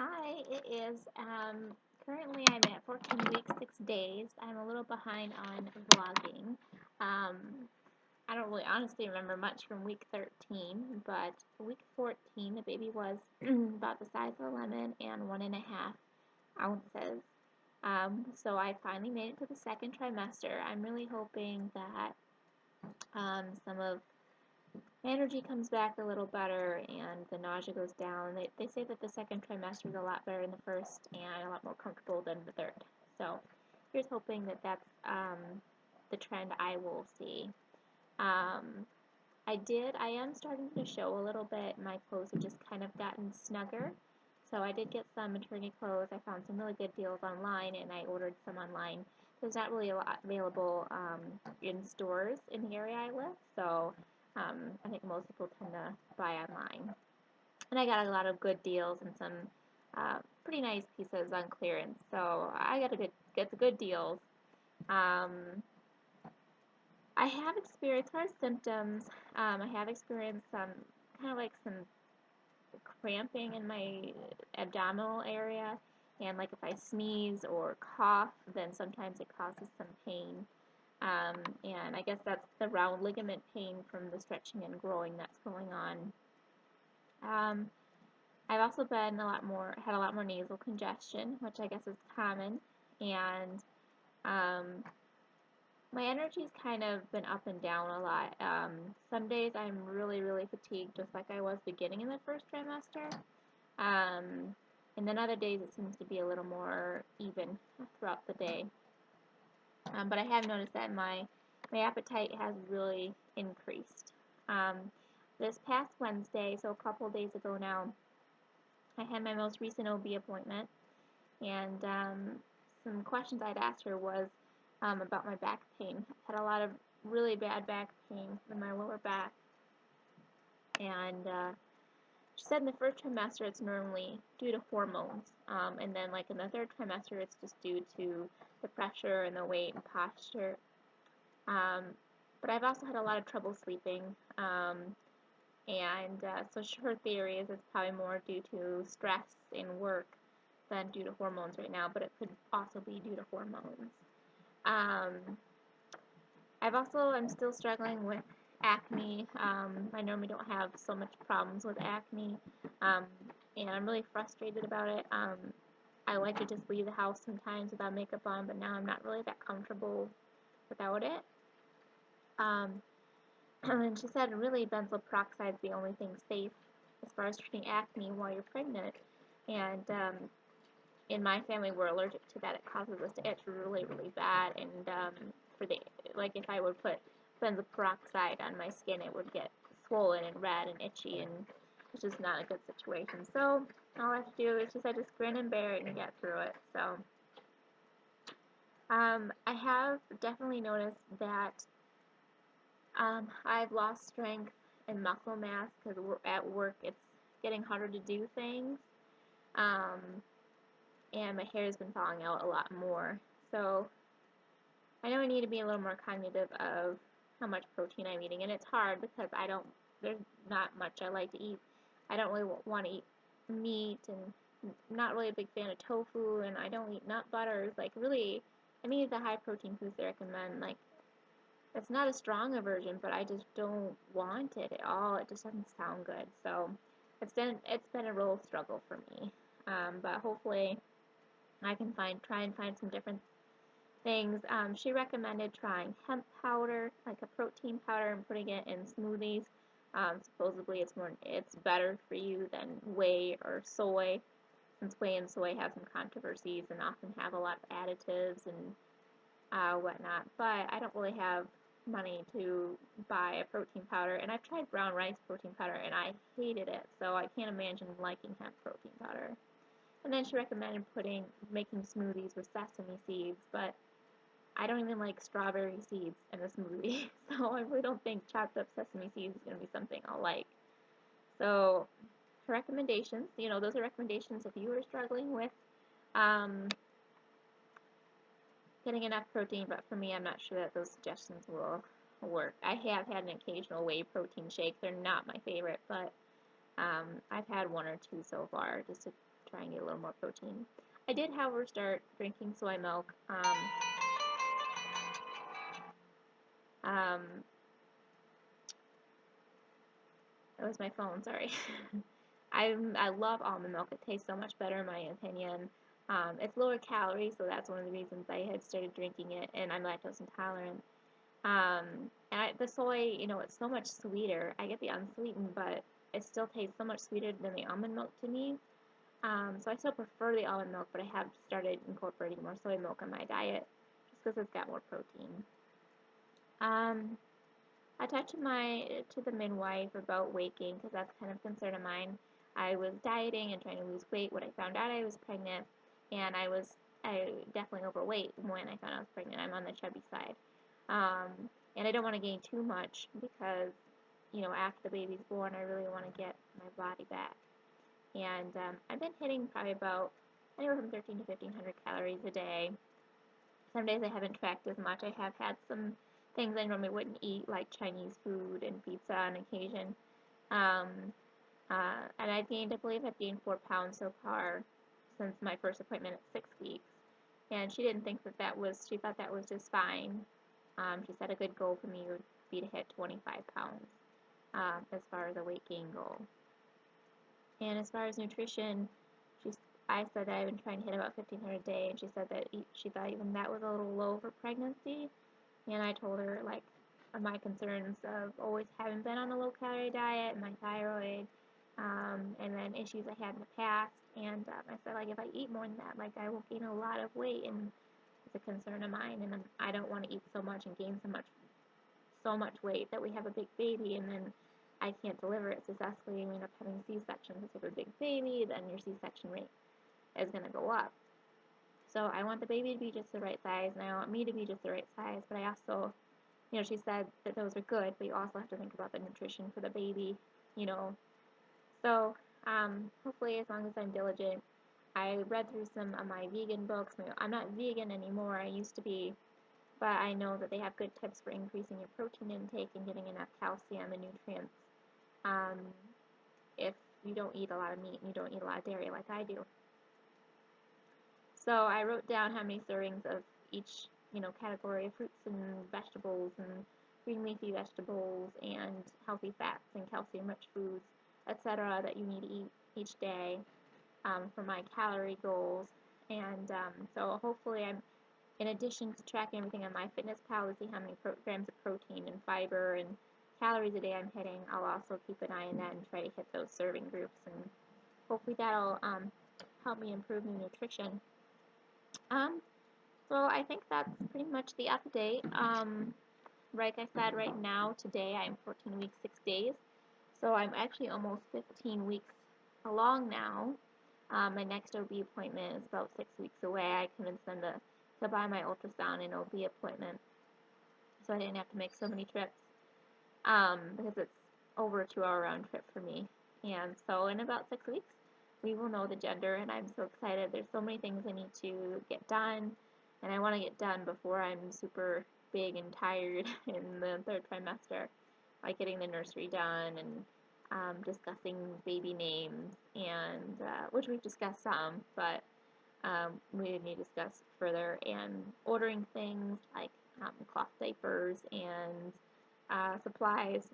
Hi, it is currently I'm at 14 weeks, 6 days. I'm a little behind on vlogging. Um, I don't really honestly remember much from week 13, but week 14, the baby was about the size of a lemon and 1.5 ounces. So I finally made it to the second trimester. I'm really hoping that some of energy comes back a little better and the nausea goes down. They say that the second trimester is a lot better than the first and a lot more comfortable than the third. So here's hoping that that's the trend I will see. Um, I am starting to show a little bit. My clothes have just kind of gotten snugger. So I did get some maternity clothes. I found some really good deals online and I ordered some online. There's not really a lot available in stores in the area I live. So I think most people tend to buy online. And I got a lot of good deals and some pretty nice pieces on clearance. So I got get the good deals. Um, I have experienced, as far as symptoms, I have experienced some kind of like some cramping in my abdominal area. And like if I sneeze or cough, then sometimes it causes some pain. And I guess that's the round ligament pain from the stretching and growing that's going on. Um, I've also been had a lot more nasal congestion, which I guess is common. And um, my energy's kind of been up and down a lot. Some days I'm really, really fatigued, just like I was beginning in the first trimester. Um, and then other days it seems to be a little more even throughout the day. But I have noticed that my appetite has really increased. Um, this past Wednesday, so a couple days ago now, I had my most recent OB appointment, and some questions I'd asked her was about my back pain. I had a lot of really bad back pain in my lower back, and she said in the first trimester it's normally due to hormones, and then like in the third trimester it's just due to the pressure and the weight and posture. Um, but I've also had a lot of trouble sleeping, and so her theory is it's probably more due to stress in work than due to hormones right now, but it could also be due to hormones. Um, I'm still struggling with acne. I normally don't have so much problems with acne, um, and I'm really frustrated about it. I like to just leave the house sometimes without makeup on, but now I'm not really that comfortable without it. Um, and she said really benzoyl peroxide is the only thing safe as far as treating acne while you're pregnant. And in my family, we're allergic to that. It causes us to itch really, really bad. And for the like, if I would put benzoyl peroxide on my skin, it would get swollen and red and itchy, and it's just not a good situation. So all I have to do is just grin and bear it and get through it. So I have definitely noticed that I've lost strength and muscle mass because at work it's getting harder to do things. Um, and my hair has been falling out a lot more. So I know I need to be a little more cognitive of how much protein I'm eating, and it's hard because there's not much I like to eat. I don't really want to eat meat, and I'm not really a big fan of tofu, and I don't eat nut butters. Like, really, any of the high protein foods they recommend, like, it's not a strong aversion, but I just don't want it at all. It just doesn't sound good. So it's been a real struggle for me. But hopefully I can try and find some different things. She recommended trying hemp powder, like a protein powder, and putting it in smoothies. Supposedly it's better for you than whey or soy, since whey and soy have some controversies and often have a lot of additives and whatnot. But I don't really have money to buy a protein powder, and I've tried brown rice protein powder and I hated it, so I can't imagine liking hemp protein powder. And then she recommended making smoothies with sesame seeds, but I don't even like strawberry seeds in a smoothie, so I really don't think chopped up sesame seeds is going to be something I'll like. So, her recommendations, those are recommendations if you are struggling with um, getting enough protein, but for me, I'm not sure that those suggestions will work. I have had an occasional whey protein shake. They're not my favorite, but I've had one or two so far just to try and get a little more protein. I did, however, start drinking soy milk. Um, that was my phone, sorry. I love almond milk. It tastes so much better in my opinion. It's lower calorie, so that's one of the reasons I had started drinking it, and I'm lactose intolerant. The soy, it's so much sweeter. I get the unsweetened, but it still tastes so much sweeter than the almond milk to me. So I still prefer the almond milk, but I have started incorporating more soy milk in my diet just because it's got more protein. Um, I talked to the midwife about weight gain because that's kind of a concern of mine. I was dieting and trying to lose weight when I found out I was pregnant, and I definitely overweight when I found out I was pregnant. I'm on the chubby side, and I don't want to gain too much because after the baby's born, I really want to get my body back. And I've been hitting probably about anywhere from 13 to 1500 calories a day. Some days I haven't tracked as much. I have had some things I normally wouldn't eat, like Chinese food and pizza on occasion. Um, and I believe I've gained 4 pounds so far since my first appointment at 6 weeks. And she didn't think she thought that was just fine. She said a good goal for me would be to hit 25 pounds as far as a weight gain goal. And as far as nutrition, I said that I've been trying to hit about 1500 a day, and she said that she thought even that was a little low for pregnancy. And I told her, like, my concerns of always having been on a low-calorie diet, my thyroid, and then issues I had in the past. And I said, like, if I eat more than that, like, I will gain a lot of weight, and it's a concern of mine. And I don't want to eat so much and gain so much weight that we have a big baby, and then I can't deliver it successfully, and we end up having C-section. Because if you have a big baby, then your C-section rate is going to go up. So I want the baby to be just the right size, and I want me to be just the right size, but I also, she said that those are good, but you also have to think about the nutrition for the baby, So, hopefully, as long as I'm diligent, I read through some of my vegan books. I'm not vegan anymore, I used to be, but I know that they have good tips for increasing your protein intake and getting enough calcium and nutrients if you don't eat a lot of meat and you don't eat a lot of dairy like I do. So I wrote down how many servings of each, category of fruits and vegetables and green leafy vegetables and healthy fats and calcium-rich foods, etc., that you need to eat each day for my calorie goals. And so hopefully in addition to tracking everything on MyFitnessPal to see how many grams of protein and fiber and calories a day I'm hitting, I'll also keep an eye on that and try to hit those serving groups, and hopefully that'll help me improve my nutrition. So I think that's pretty much the update. Like I said, right now, today, I'm 14 weeks, 6 days. So I'm actually almost 15 weeks along now. My next OB appointment is about 6 weeks away. I convinced them to buy my ultrasound and OB appointment, so I didn't have to make so many trips, because it's over a 2-hour round trip for me. And so in about 6 weeks, we will know the gender, and I'm so excited. There's so many things I need to get done, and I want to get done before I'm super big and tired in the 3rd trimester, like getting the nursery done and discussing baby names, and which we've discussed some, but we need to discuss further, and ordering things like cloth diapers and supplies,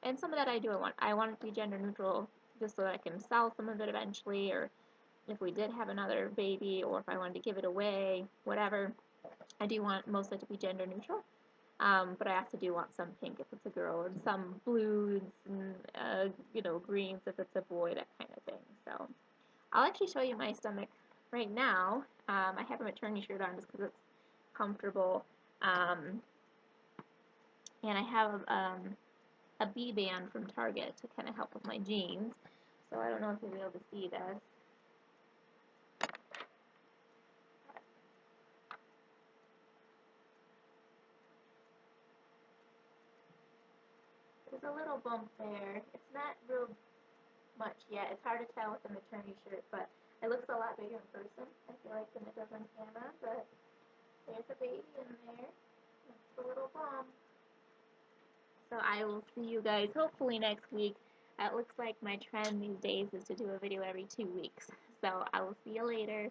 and some of that I do. I want it to be gender neutral, just so that I can sell some of it eventually, or if we did have another baby, or if I wanted to give it away, whatever. I do want most of it to be gender neutral, but I also do want some pink if it's a girl, and some blues, and greens if it's a boy, that kind of thing. So I'll actually show you my stomach right now. I have a maternity shirt on just because it's comfortable, and I have a B band from Target to kind of help with my jeans. So I don't know if you'll be able to see this. There's a little bump there. It's not real much yet. It's hard to tell with the maternity shirt, but it looks a lot bigger in person, I feel like, than it does on camera. But there's a baby in there. It's a little bump. So I will see you guys hopefully next week. It looks like my trend these days is to do a video every 2 weeks. So I will see you later.